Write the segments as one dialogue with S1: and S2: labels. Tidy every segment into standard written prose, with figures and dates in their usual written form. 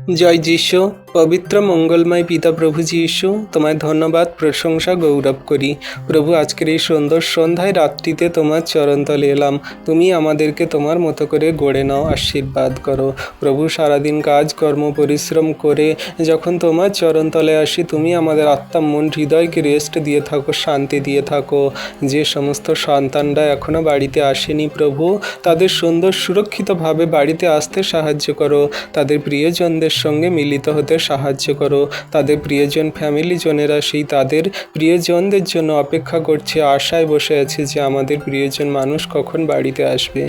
S1: জয় যিশু। পবিত্র মঙ্গলময় পিতা প্রভু যিশু, তোমায় ধন্যবাদ, প্রশংসা, গৌরব করি। প্রভু, আজকের এই সুন্দর সন্ধ্যায় রাত্রিতে তোমার চরণতলে এলাম। তুমি আমাদেরকে তোমার মতো করে গড়ে নাও, আশীর্বাদ করো। প্রভু, সারাদিন কাজকর্ম পরিশ্রম করে যখন তোমার চরণতলে আসি, তুমি আমাদের আত্মা মন হৃদয়কে রেস্ট দিয়ে থাকো, শান্তি দিয়ে থাকো। যে সমস্ত সন্তানরা এখনও বাড়িতে আসেনি প্রভু, তাদের সুন্দর সুরক্ষিতভাবে বাড়িতে আসতে সাহায্য করো। তাদের প্রিয়জনদের সঙ্গে মিলিত হতে সাহায্য করো। তাদের প্রিয়জন ফ্যামিলিজনেরা সেই তাদের প্রিয়জনদের জন্য অপেক্ষা করছে, আশায় বসে আছে যে আমাদের প্রিয়জন মানুষ কখন বাড়িতে আসবে।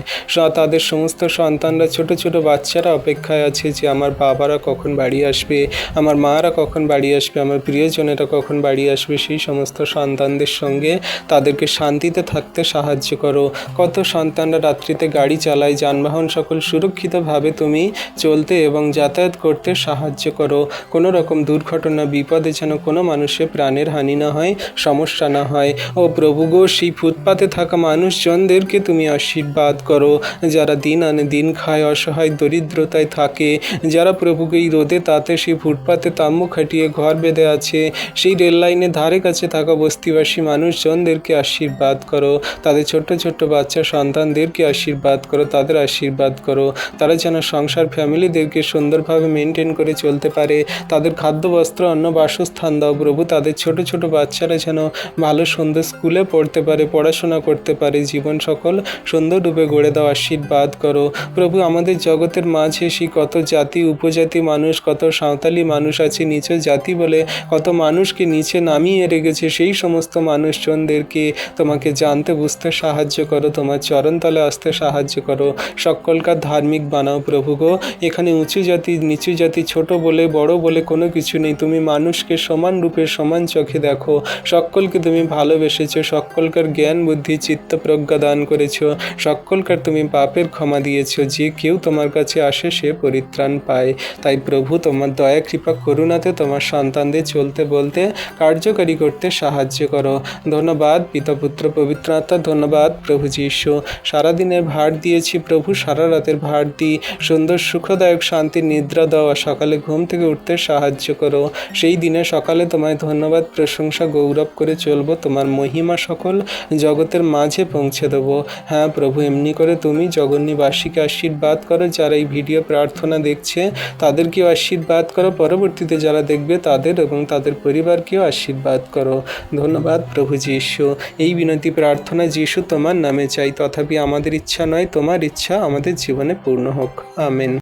S1: তাদের সমস্ত সন্তানরা, ছোট ছোট বাচ্চারা অপেক্ষায় আছে যে আমার বাবারা কখন বাড়ি আসবে, আমার মারা কখন বাড়ি আসবে, আমার প্রিয়জনেরা কখন বাড়ি আসবে। সেই সমস্ত সন্তানদের সঙ্গে তাদেরকে শান্তিতে থাকতে সাহায্য করো। কত সন্তানরা রাত্রিতে গাড়ি চালায়, যানবাহন সকল সুরক্ষিতভাবে তুমি চলতে এবং যাতায়াত করতে সাহায্য করো। কোনো রকম দুর্ঘটনা বিপদে যেন কোনো মানুষের প্রাণের হানি না হয়, সমস্যা না হয়। ও প্রভু গো, সেই ফুটপাতে থাকা মানুষজনদেরকে তুমি আশীর্বাদ করো, যারা দিন আনে দিন খায়, অসহায় দরিদ্রতায় থাকে, যারা প্রভুকে এই রোদে তাতে সেই ফুটপাতে তাম্বু খাটিয়ে ঘর বেঁধে আছে, সেই রেল লাইনের ধারে কাছে থাকা বস্তিবাসী মানুষজনদেরকে আশীর্বাদ করো। তাদের ছোট্ট ছোট্ট বাচ্চা সন্তানদেরকে আশীর্বাদ করো, তাদের আশীর্বাদ করো। তারা যেন সংসার ফ্যামিলিদেরকে সুন্দরভাবে মেনটেন করে চলতে পারে। তাদের খাদ্য বস্ত্র অন্ন বাসস্থান দাও প্রভু। তাদের ছোট ছোট বাচ্চারা যেন ভালো সুন্দর স্কুলে পড়তে পারে, পড়াশোনা করতে পারে, জীবন সকল সুন্দররূপে গড়ে দাও, আশীর্বাদ করো প্রভু। আমাদের জগতের মাঝে সেই কত জাতি উপজাতি মানুষ, কত সাঁওতালি মানুষ আছে, নিচু জাতি বলে কত মানুষকে নিচে নামিয়ে রেখেছে। সেই সমস্ত মানুষজনদেরকে তোমাকে জানতে বুঝতে সাহায্য করো, তোমার চরণতলে আসতে সাহায্য করো। সকলকার ধার্মিক বানাও প্রভু গো। এখানে উঁচু জাতি নিচু জাতি, ছোট বলে বড় বলে কোনো কিছু নেই। তুমি মানুষকে সমান রূপে সমান চোখে দেখো। সকলকে তুমি ভালোবেসেছো, সকলকার জ্ঞান বুদ্ধি চিত্ত প্রজ্ঞা দান করেছো, সকলকার তুমি পাপের ক্ষমা দিয়েছো। যে কেউ তোমার কাছে আসে সে পরিত্রাণ পায়। তাই প্রভু, তোমার দয়া কৃপা করুণাতে তোমার সন্তানদের চলতে বলতে কার্যকারী করতে সাহায্য করো। ধন্যবাদ পিতা পুত্র পবিত্র আত্মা, ধন্যবাদ প্রভু যিশু। সারাদিনের ভার দিয়েছি প্রভু, সারা রাতের ভার দিই। সুন্দর সুখদায়ক শান্তির নিদ্রা দাও, সকালে ঘুম থেকে উঠতে সাহায্য করো। সেই দিনে সকালে তোমায় ধন্যবাদ প্রশংসা গৌরব করে চলবো, তোমার মহিমা সকল জগতের মাঝে পৌঁছে দেবো। হ্যাঁ প্রভু, এমনি করে তুমি জগন্নিবাসীকে আশীর্বাদ করো। যারা এই ভিডিও প্রার্থনা দেখছে তাদেরকেও আশীর্বাদ করো। পরবর্তীতে যারা দেখবে তাদের এবং তাদের পরিবারকেও আশীর্বাদ করো। ধন্যবাদ প্রভু যিশু। এই বিনতি প্রার্থনা যিশু তোমার নামে চাই, তথাপি আমাদের ইচ্ছা নয়, তোমার ইচ্ছা আমাদের জীবনে পূর্ণ হোক। আমেন।